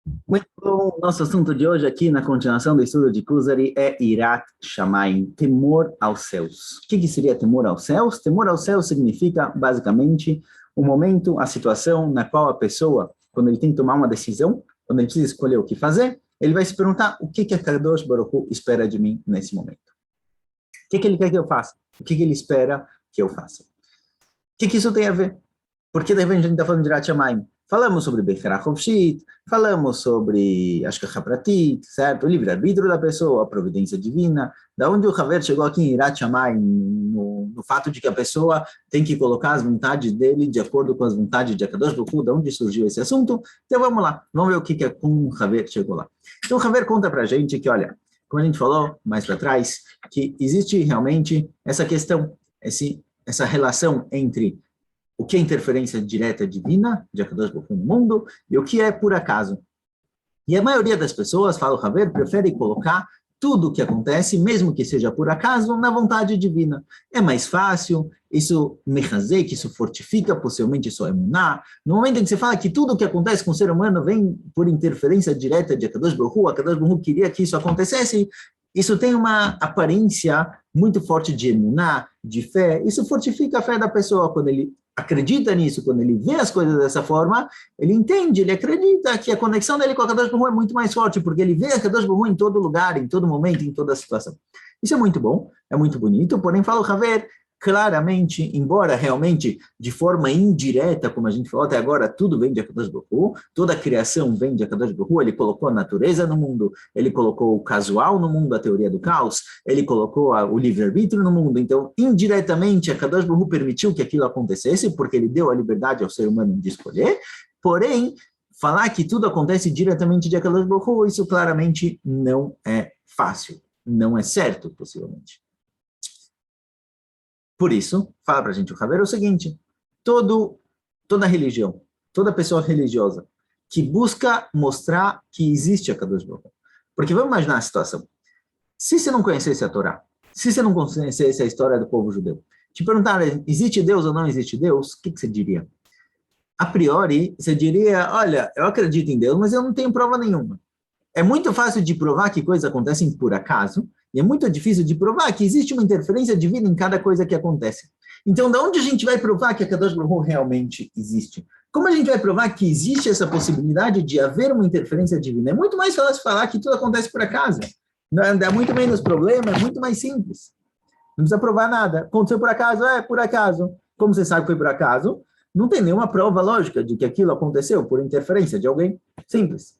Muito bom. Nosso assunto de hoje aqui, na continuação do estudo de Kuzari, é Irat Shamayim, temor aos céus. O que seria temor aos céus? Temor aos céus significa, basicamente, o momento, a situação na qual a pessoa, quando ele tem que tomar uma decisão, quando ele precisa escolher o que fazer, ele vai se perguntar o que a Kadosh Baruch Hu espera de mim nesse momento. O que ele quer que eu faça? O que ele espera que eu faça? O que isso tem a ver? Porque daí a gente está falando de Irat Shamayim. Falamos sobre Bechara Chofshit, falamos sobre Ashgacha Pratit, certo? O livre-arbítrio da pessoa, a providência divina. Da onde o Haver chegou aqui em Irat Shamayim, no fato de que a pessoa tem que colocar as vontades dele de acordo com as vontades de Akadosh Baruch Hu, da onde surgiu esse assunto. Então vamos lá, vamos ver o que como o Haver chegou lá. Então o Haver conta pra gente que, olha, como a gente falou mais para trás, que existe realmente essa questão, essa relação entre o que é interferência direta divina, de Akadosh Baruch Hu no mundo, e o que é por acaso. E a maioria das pessoas, fala o Haver, prefere colocar tudo o que acontece, mesmo que seja por acaso, na vontade divina. É mais fácil, isso mechazek, que isso fortifica possivelmente sua emuná. No momento em que você fala que tudo o que acontece com o ser humano vem por interferência direta de Akadosh Baruch Hu queria que isso acontecesse, isso tem uma aparência muito forte de emuná, de fé, isso fortifica a fé da pessoa quando ele acredita nisso, quando ele vê as coisas dessa forma, ele entende, ele acredita que a conexão dele com a Kadosh Baruch Hu é muito mais forte, porque ele vê a Kadosh Baruch Hu em todo lugar, em todo momento, em toda situação. Isso é muito bom, é muito bonito, porém, fala o Haver, claramente, embora realmente de forma indireta, como a gente falou até agora, tudo vem de Akadosh Baruch Hu, toda a criação vem de Akadosh Baruch Hu, ele colocou a natureza no mundo, ele colocou o casual no mundo, a teoria do caos, ele colocou o livre-arbítrio no mundo, então, indiretamente, Akadosh Baruch Hu permitiu que aquilo acontecesse, porque ele deu a liberdade ao ser humano de escolher, porém, falar que tudo acontece diretamente de Akadosh Baruch Hu, isso claramente não é fácil, não é certo, possivelmente. Por isso, fala para a gente o Haver o seguinte, toda religião, toda pessoa religiosa que busca mostrar que existe a Kadosh Baruch Hu. Porque vamos imaginar a situação. Se você não conhecesse a Torá, se você não conhecesse a história do povo judeu, te perguntarem, existe Deus ou não existe Deus, o que você diria? A priori, você diria, olha, eu acredito em Deus, mas eu não tenho prova nenhuma. É muito fácil de provar que coisas acontecem por acaso, e é muito difícil de provar que existe uma interferência divina em cada coisa que acontece. Então, de onde a gente vai provar que a Kadosh Baruch Hu realmente existe? Como a gente vai provar que existe essa possibilidade de haver uma interferência divina? É muito mais fácil falar que tudo acontece por acaso. Dá muito menos problema, é muito mais simples. Não precisa provar nada. Aconteceu por acaso? É, por acaso. Como você sabe que foi por acaso? Não tem nenhuma prova lógica de que aquilo aconteceu por interferência de alguém. Simples.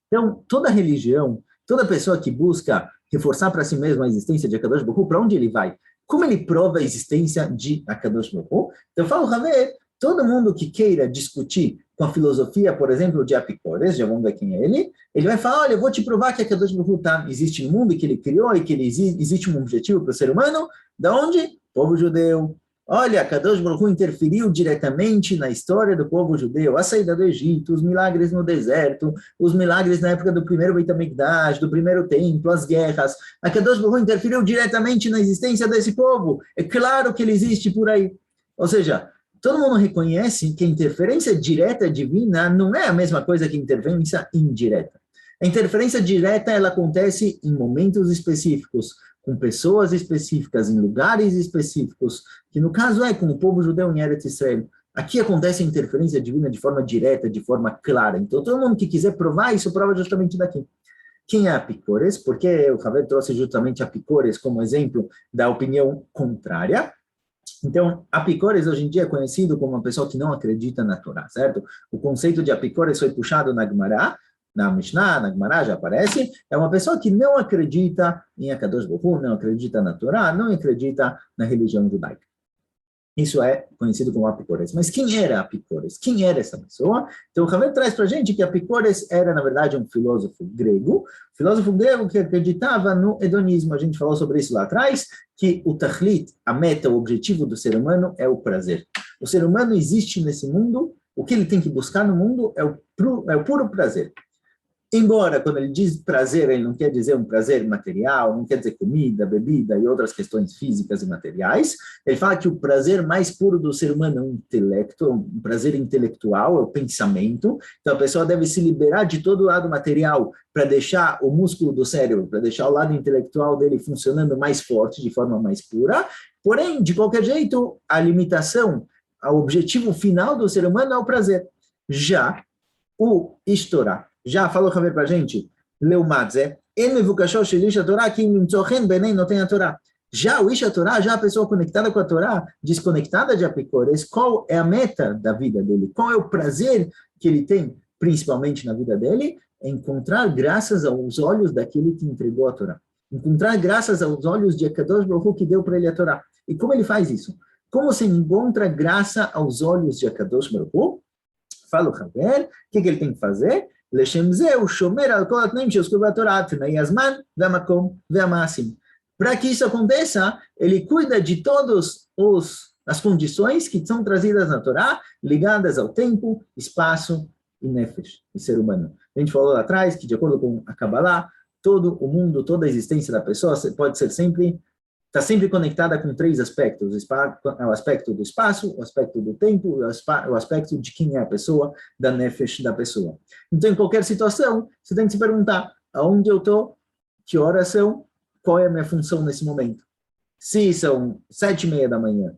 Então, toda religião, toda pessoa que busca reforçar para si mesma a existência de Akadosh Baruch Hu, para onde ele vai? Como ele prova a existência de Akadosh Baruch Hu? Então, eu falo, Haver, todo mundo que queira discutir com a filosofia, por exemplo, de Apicores, já vamos ver quem é ele vai falar, olha, eu vou te provar que Akadosh Baruch Hu existe no mundo, e que ele criou, e que existe um objetivo para o ser humano. Da onde? Povo judeu. Olha, Kadosh Baruch Hu interferiu diretamente na história do povo judeu, a saída do Egito, os milagres no deserto, os milagres na época do primeiro Beit HaMikdash, do primeiro templo, as guerras. A Kadosh Baruch Hu interferiu diretamente na existência desse povo. É claro que ele existe por aí. Ou seja, todo mundo reconhece que a interferência direta divina não é a mesma coisa que interferência indireta. A interferência direta, ela acontece em momentos específicos, com pessoas específicas, em lugares específicos, que no caso é com o povo judeu em Eretz Israel. Aqui acontece a interferência divina de forma direta, de forma clara. Então, todo mundo que quiser provar isso, prova justamente daqui. Quem é Apicores? Porque o Haver trouxe justamente Apicores como exemplo da opinião contrária. Então, Apicores hoje em dia é conhecido como uma pessoa que não acredita na Torá, certo? O conceito de Apicores foi puxado na Gemara, na Mishnah, na Gemara já aparece, é uma pessoa que não acredita em Akadosh Baruch Hu, não acredita na Torá, não acredita na religião judaica. Isso é conhecido como Apicores. Mas quem era Apicores? Quem era essa pessoa? Então o Haver traz para a gente que Apicores era, na verdade, um filósofo grego que acreditava no hedonismo. A gente falou sobre isso lá atrás, que o tachlit, a meta, o objetivo do ser humano é o prazer. O ser humano existe nesse mundo, o que ele tem que buscar no mundo é o puro prazer. Embora, quando ele diz prazer, ele não quer dizer um prazer material, não quer dizer comida, bebida e outras questões físicas e materiais. Ele fala que o prazer mais puro do ser humano é o intelecto, um prazer intelectual, é o pensamento. Então, a pessoa deve se liberar de todo o lado material para deixar o músculo do cérebro, para deixar o lado intelectual dele funcionando mais forte, de forma mais pura. Porém, de qualquer jeito, a limitação, o objetivo final do ser humano é o prazer. Já o Ishtorá, já falou Javier para a gente, Leumadze, já o Isha Torá, já a pessoa conectada com a Torá, desconectada de Apicores, qual é a meta da vida dele? Qual é o prazer que ele tem, principalmente na vida dele? É encontrar graças aos olhos daquele que entregou a Torá. Encontrar graças aos olhos de Akadosh Baruch Hu que deu para ele a Torá. E como ele faz isso? Como se encontra graça aos olhos de Akadosh Baruch Hu? Fala o Haver, o que ele tem que fazer? Para que isso aconteça, ele cuida de todas as condições que são trazidas na Torá, ligadas ao tempo, espaço e nefesh, e ser humano. A gente falou lá atrás que, de acordo com a Kabbalah, todo o mundo, toda a existência da pessoa pode ser sempre está sempre conectada com três aspectos: o aspecto do espaço, o aspecto do tempo, o aspecto de quem é a pessoa, da nefesh da pessoa. Então, em qualquer situação, você tem que se perguntar: aonde eu estou? Que horas são? Qual é a minha função nesse momento? Se são 7:30 da manhã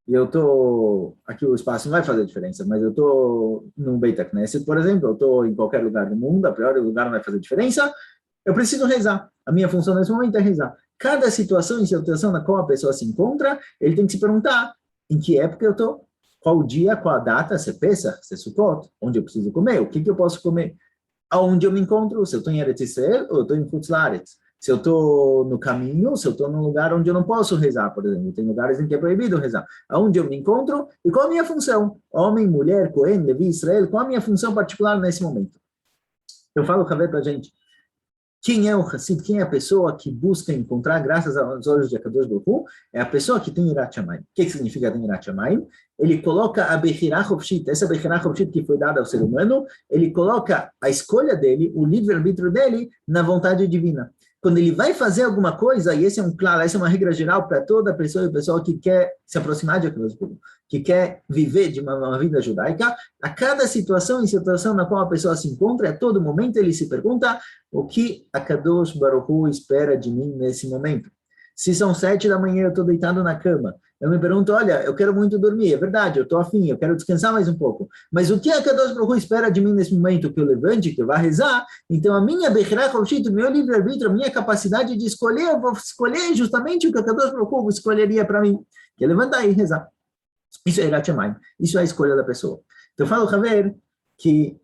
e eu estou... Aqui o espaço não vai fazer diferença, mas eu estou no Beit HaKnesset, por exemplo, eu estou em qualquer lugar do mundo, a priori o lugar não vai fazer diferença, eu preciso rezar. A minha função nesse momento é rezar. Cada situação e situação na qual a pessoa se encontra, ele tem que se perguntar: em que época eu estou? Qual o dia, qual a data? Se é Pesach, se é Sukkot, onde eu preciso comer, o que eu posso comer? Aonde eu me encontro? Se eu estou em Eretz Israel ou eu estou em Chutz La'aretz? Se eu estou no caminho, se eu estou num lugar onde eu não posso rezar, por exemplo. Tem lugares em que é proibido rezar. Aonde eu me encontro e qual a minha função? Homem, mulher, Cohen, Levi, Israel, qual a minha função particular nesse momento? Eu falo, Javier, para a gente: quem é o Hassid? Quem é a pessoa que busca encontrar graças aos olhos de Akadosh Baruch Hu? É a pessoa que tem Yirat Shamayim. O que significa ter Yirat Shamayim? Ele coloca a Bechirah Chofshit, essa Bechirah Chofshit que foi dada ao ser humano, ele coloca a escolha dele, o livre-arbítrio dele, na vontade divina. Quando ele vai fazer alguma coisa, e essa é uma regra geral para toda pessoa e pessoa que quer se aproximar de Akadosh Baruch Hu, que quer viver de uma vida judaica, a cada situação e situação na qual a pessoa se encontra, a todo momento ele se pergunta: o que Akadosh Baruch Hu espera de mim nesse momento? Se são 7 da manhã, eu estou deitado na cama, eu me pergunto: olha, eu quero muito dormir, é verdade, eu estou afim, eu quero descansar mais um pouco, mas o que Akadosh Baruch Hu espera de mim nesse momento? Que eu levante, que eu vá rezar? Então a minha Bechirah Chofshit, o meu livre-arbítrio, a minha capacidade de escolher, eu vou escolher justamente o que Akadosh Baruch Hu escolheria para mim, que é levantar e rezar. Isso é Yirat Shamayim, isso é a escolha da pessoa. Então eu falo, Javier, que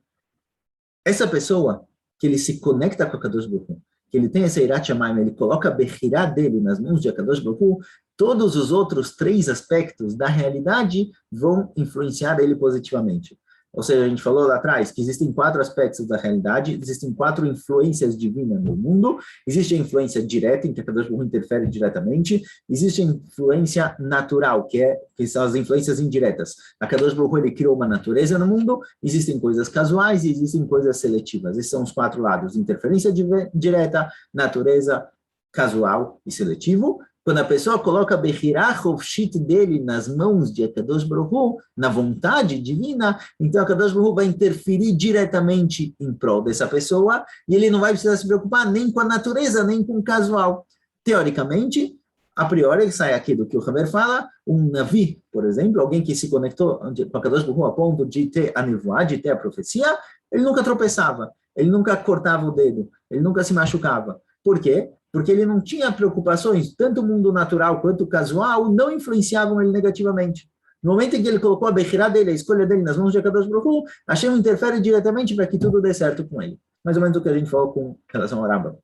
essa pessoa, que ele se conecta com a Kadosh Baruch Hu, que ele tem essa Yirat Shamayim, ele coloca a Bechirá dele nas mãos de Kadosh Baruch Hu, todos os outros 3 aspectos da realidade vão influenciar ele positivamente. Ou seja, a gente falou lá atrás que existem 4 aspectos da realidade, existem 4 influências divinas no mundo. Existe a influência direta, em que a Kadosh Baruch Hu interfere diretamente. Existe a influência natural, que são as influências indiretas. A Kadosh Baruch Hu, ele criou uma natureza no mundo. Existem coisas casuais e existem coisas seletivas. Esses são os 4 lados: interferência direta, natureza, casual e seletivo. Quando a pessoa coloca a Bechirah Chofshit dele nas mãos de Akadosh Baruch Hu, na vontade divina, então Akadosh Baruch Hu vai interferir diretamente em prol dessa pessoa, e ele não vai precisar se preocupar nem com a natureza, nem com o casual. Teoricamente, a priori, sai aqui do que o Haber fala, um Navi, por exemplo, alguém que se conectou com Akadosh Baruch Hu a ponto de ter a nevoá, de ter a profecia, ele nunca tropeçava, ele nunca cortava o dedo, ele nunca se machucava. Por quê? Porque ele não tinha preocupações, tanto o mundo natural quanto o casual não influenciavam ele negativamente. No momento em que ele colocou a Bechirá dele, a escolha dele nas mãos de Akadosh Baruch Hu, Hashem interfere diretamente para que tudo dê certo com ele. Mais ou menos o que a gente falou com relação ao Rambam,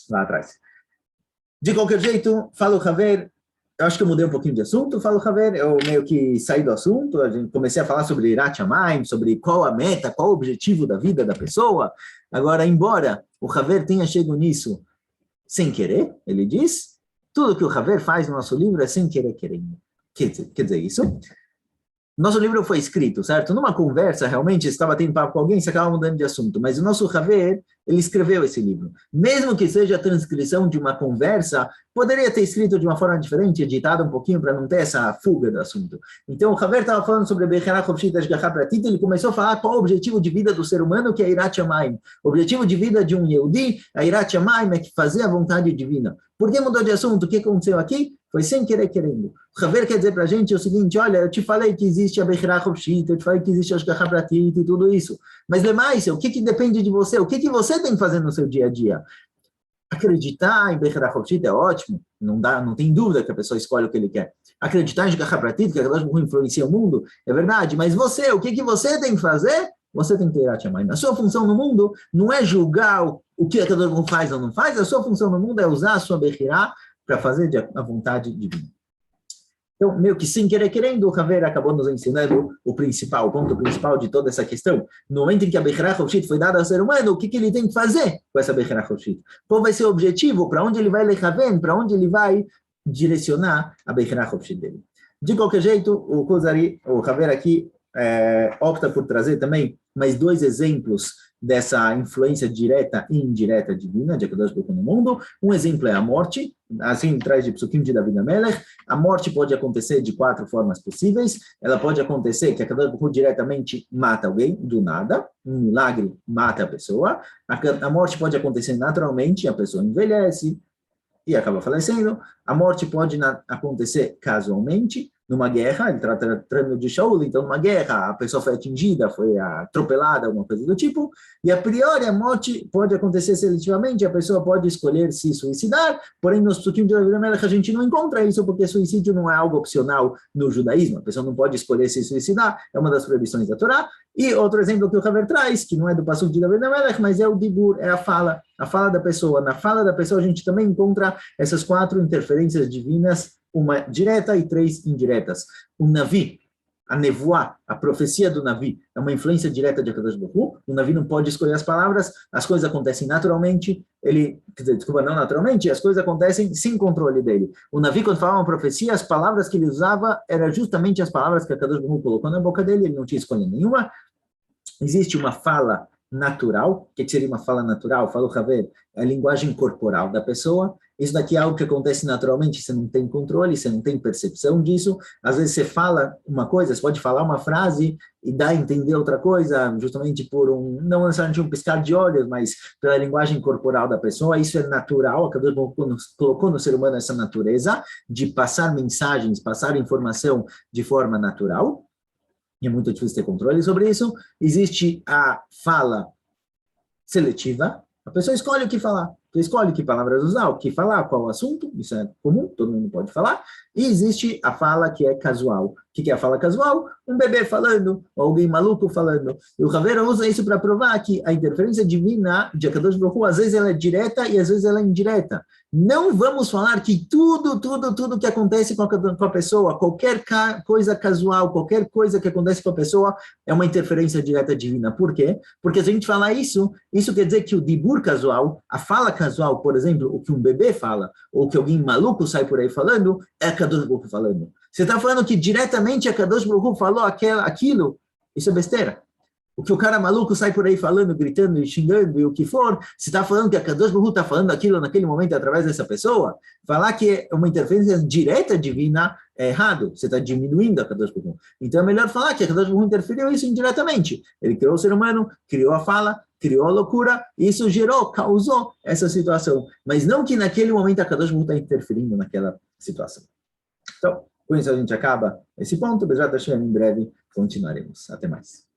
lá atrás. De qualquer jeito, falo Haver, eu acho que eu mudei um pouquinho de assunto, falo Haver, eu meio que saí do assunto, comecei a falar sobre Yirat Shamayim, sobre qual a meta, qual o objetivo da vida da pessoa. Agora, embora o Haver tenha chegado nisso sem querer, ele diz, tudo que o Haver faz no nosso livro é sem querer, querendo. Quer dizer isso? Nosso livro foi escrito, certo? Numa conversa, realmente, estava tendo papo com alguém, você acaba mudando de assunto, mas o nosso Haver, ele escreveu esse livro. Mesmo que seja a transcrição de uma conversa, poderia ter escrito de uma forma diferente, editado um pouquinho para não ter essa fuga do assunto. Então, o Haver estava falando sobre Bechara Chofshit Ashgacha Pratit, ele começou a falar qual é o objetivo de vida do ser humano, que é Irat Shamayim. O objetivo de vida de um Yehudi, a Irat Shamayim, é que fazer a vontade divina. Por que mudou de assunto? O que aconteceu aqui? Foi sem querer, querendo. O Haver quer dizer para a gente o seguinte, olha, eu te falei que existe a Bechara Chofshit, eu te falei que existe a Ashgacha Pratit e tudo isso. Mas, demais, o que depende de você? O que você tem que fazer no seu dia a dia? Acreditar em Bechara Chofshit é ótimo, não tem dúvida que a pessoa escolhe o que ele quer. Acreditar em Ashgacha Pratit, que a Kadosh Baruch Hu influencia o mundo, é verdade, mas você, o que você tem que fazer? Você tem que ter Irat Shamayim. A sua função no mundo não é julgar o que a Kadosh Baruch Hu faz ou não faz, a sua função no mundo é usar a sua Bechira para fazer a vontade divina. Então, meio que sem querer querendo, o Haver acabou nos ensinando o ponto principal de toda essa questão. No momento em que a Bechira Chofshit foi dada ao ser humano, o que ele tem que fazer com essa Bechira Chofshit? Qual vai ser o objetivo? Para onde ele vai lechaven? Para onde ele vai direcionar a Bechira Chofshit dele? De qualquer jeito, o Haver aqui opta por trazer também mais 2 exemplos dessa influência direta e indireta divina de Akadosh Baruch Hu no mundo. Um exemplo é a morte, assim traz de Psukim de David HaMelech. A morte pode acontecer de 4 formas possíveis. Ela pode acontecer que Akadosh Baruch Hu diretamente mata alguém do nada, um milagre mata a pessoa. A morte pode acontecer naturalmente, a pessoa envelhece e acaba falecendo. A morte pode acontecer casualmente, numa guerra, ele está tratando de Shaul, então numa guerra a pessoa foi atingida, foi atropelada, alguma coisa do tipo, e a priori a morte pode acontecer seletivamente, a pessoa pode escolher se suicidar, porém nos Psukim de David HaMelech a gente não encontra isso, porque suicídio não é algo opcional no judaísmo, a pessoa não pode escolher se suicidar, é uma das proibições da Torá. E outro exemplo que o Haver traz, que não é do Pasuk de David HaMelech, mas é o Dibur, é a fala da pessoa. Na fala da pessoa a gente também encontra essas 4 interferências divinas, uma direta e 3 indiretas. O Navi, a nevoá, a profecia do Navi, é uma influência direta de Akadosh Baruch Hu. O Navi não pode escolher as palavras, as coisas acontecem naturalmente, não naturalmente, as coisas acontecem sem controle dele. O Navi, quando falava uma profecia, as palavras que ele usava eram justamente as palavras que Akadosh Baruch Hu colocou na boca dele, ele não tinha escolha nenhuma. Existe uma fala natural. O que seria uma fala natural? Fala o Haver, é a linguagem corporal da pessoa. Isso daqui é algo que acontece naturalmente, você não tem controle, você não tem percepção disso. Às vezes você fala uma coisa, você pode falar uma frase e dar a entender outra coisa, justamente por não necessariamente um piscar de olhos, mas pela linguagem corporal da pessoa. Isso é natural, a Kadosh Baruch Hu colocou no ser humano essa natureza de passar mensagens, passar informação de forma natural. É muito difícil ter controle sobre isso. Existe a fala seletiva. A pessoa escolhe o que falar. Você escolhe que palavras usar, o que falar, qual o assunto. Isso é comum, todo mundo pode falar. E existe a fala que é casual. O que é a fala casual? Um bebê falando, ou alguém maluco falando. E o Haver usa isso para provar que a interferência divina de Akadosh Baruch Hu, às vezes ela é direta e às vezes ela é indireta. Não vamos falar que tudo que acontece com a pessoa, qualquer coisa casual, qualquer coisa que acontece com a pessoa, é uma interferência direta divina. Por quê? Porque se a gente falar isso quer dizer que o dibur casual, a fala casual, por exemplo, o que um bebê fala, ou que alguém maluco sai por aí falando, é a Kadosh Baruch Hu falando. Você está falando que diretamente a Kadosh Baruch Hu falou aquilo, isso é besteira. O que o cara maluco sai por aí falando, gritando e xingando e o que for, você está falando que a Kadosh Baruch Hu está falando aquilo naquele momento através dessa pessoa? Falar que é uma interferência direta divina é errado, você está diminuindo a Kadosh Baruch Hu. Então é melhor falar que a Kadosh Baruch Hu interferiu isso indiretamente. Ele criou o ser humano, criou a fala, criou a loucura, e isso causou essa situação. Mas não que naquele momento a Kadosh Baruch Hu está interferindo naquela situação. Então, com isso a gente acaba esse ponto. Bezrat Hashem, em breve continuaremos. Até mais.